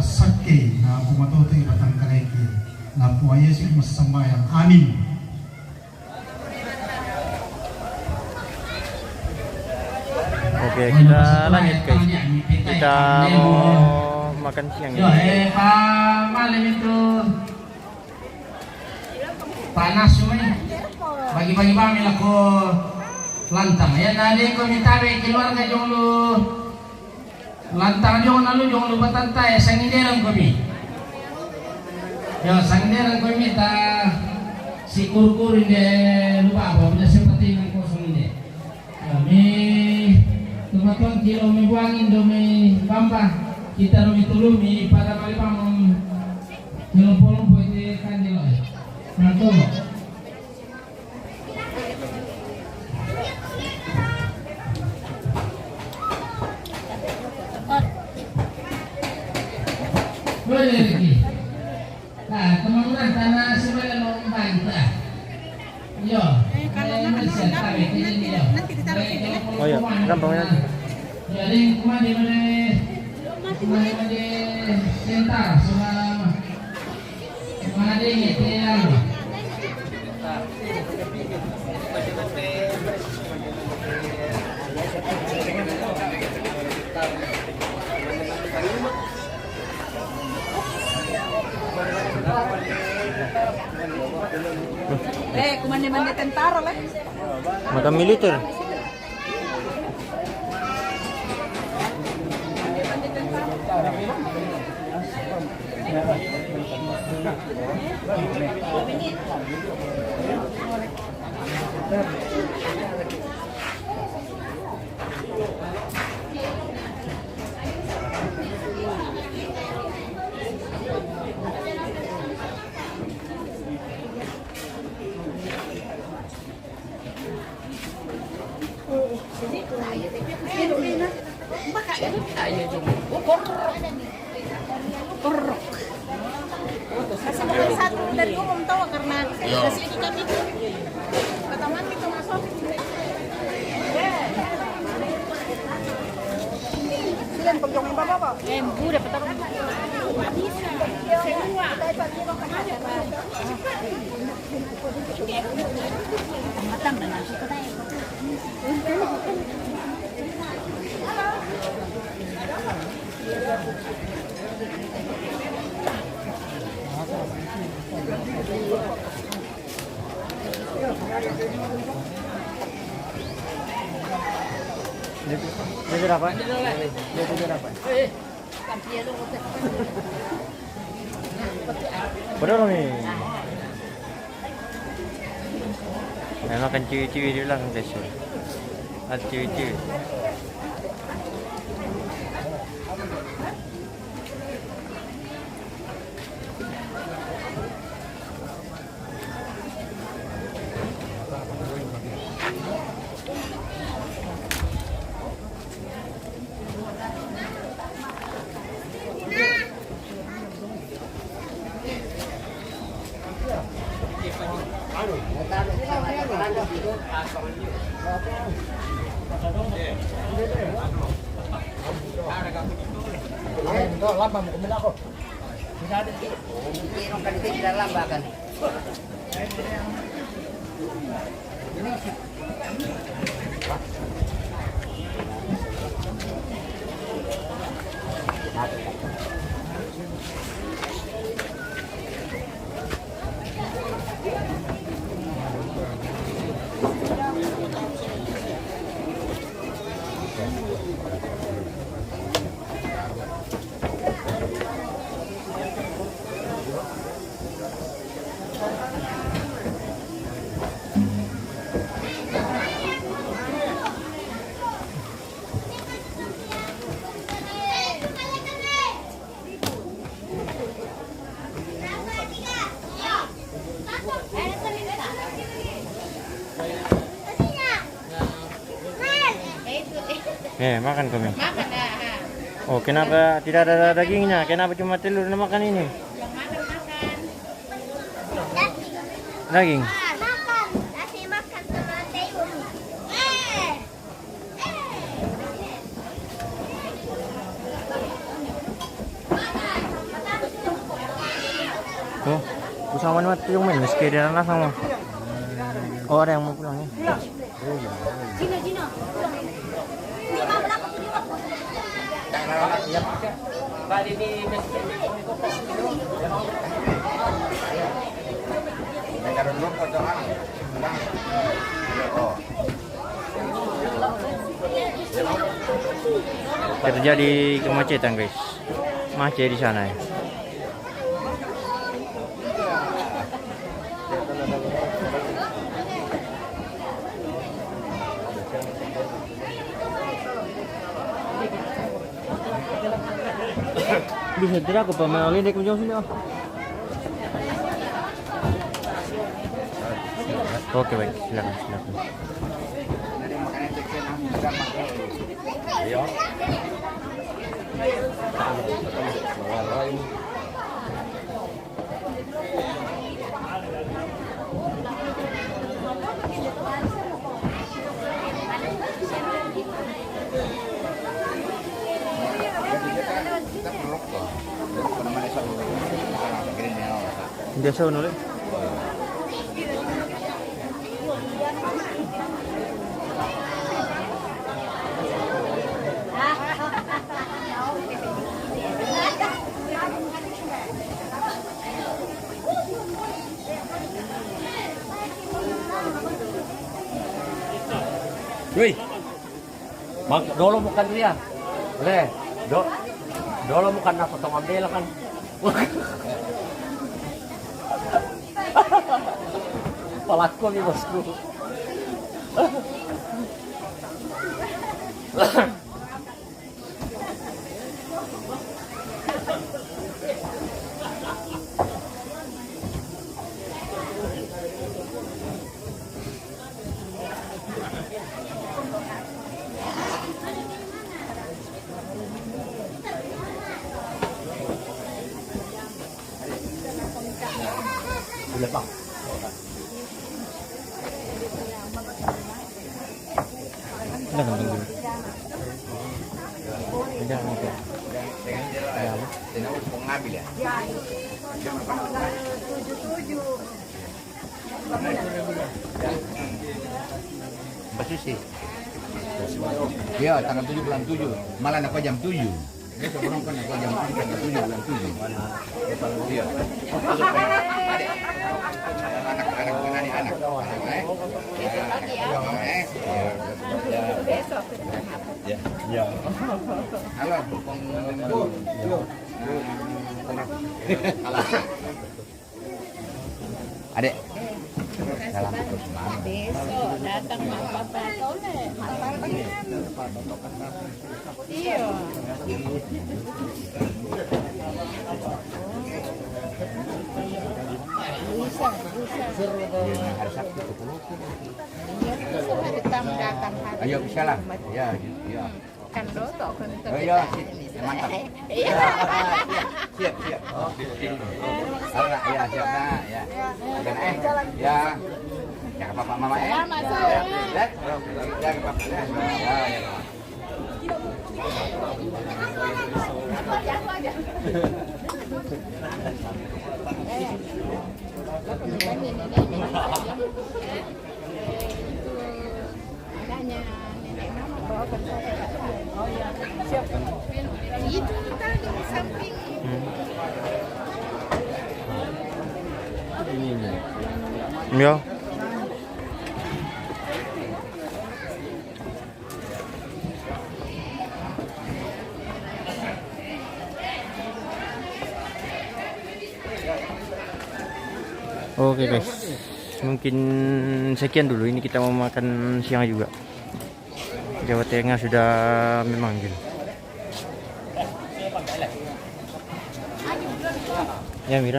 sakit na kumatoto ibatang kareki na po Yesus masambayang. Amin. Oke, kita lanjut guys. Kita mau makan siang ya. Malam itu panas cuma bagi-bagi pamil aku lantang ya. Nadi ko minta keluarga jonglu lantang jonglu batantai sangideran kami. Ya sangideran kami ta si kurkurin de lupa apa punya seperti yang kosong ini. Kami teman-teman kilo mi buangin do mi bamba kita do mi tulumi pada kali pamong kilo polong po ite kandilo nanto boleh lagi. Nah teman-teman tanah sebelah lomba kita yo kalau nanti ditaruh sini Oh ya, gampang aja. jadi kemarin di sentar sama mana dia ngetel kumandi-mandi tentara lah. Makan militer. Satu dari umum tahu karena dari itu kami pertama kita masuk. Silen pegangin bapak. Embu dapat apa? Semua. Matang dan nasi kita. Dia berapa? Dia berapa? Berapa nih? Makan ciwi-ciwi di belakang guys. Ada ciwi-ciwi. Lamba mo kumila ko. Hindi nung kanito sila lambakan. Makan kami. Makan dah. Oh, kenapa tidak ada dagingnya? Kenapa cuma telur yang makan ini? Yang makan. Daging. Makan. Nasi makan sama telur. Oh, usahawan mati yung main meski dia anak sama. Oh, ada yang mau pulang ya. Gina. Terjadi kemacetan guys, macet di sana ya. Bisa tidak aku pemain ini kunjung sini oh. Oke baik, silakan. Biasa nulis. Wih, dolo bukan dia, dolo bukan apa tong ambil kan. Palaku nih bosku. Boleh bang. Udah kan tunggu. Jangan oke. Ya, Mau ngambil ya? Mbak Susi. Iya, tanggal 7 bulan 7. Malah apa jam 7. Ini sebelum kan apa jam 7 tanggal 7 bulan 7. Iya. Anak-anak. Ya. Halo, Adek. Dalam Besok datang mak papa toleh. Iya. Bisa. hari Sabtu ke Pulau. Iya, bisa ditambah datang hari. Ayo bisa lah. Ya. Kan do tok kan Oh iya, mantap. Iya. Siap. Alright, ya siap nah, ya. Ya. Ya ke papa mama ya. Masuk. Ya ke papa ya. Ya. Makanya nenek mama bawa ke saya. Oh iya, siap. Itu tadi di samping. Ya. Oke guys, mungkin sekian dulu. Ini kita mau makan siang juga. Jawa Tengah sudah memanggil. Ya Mira.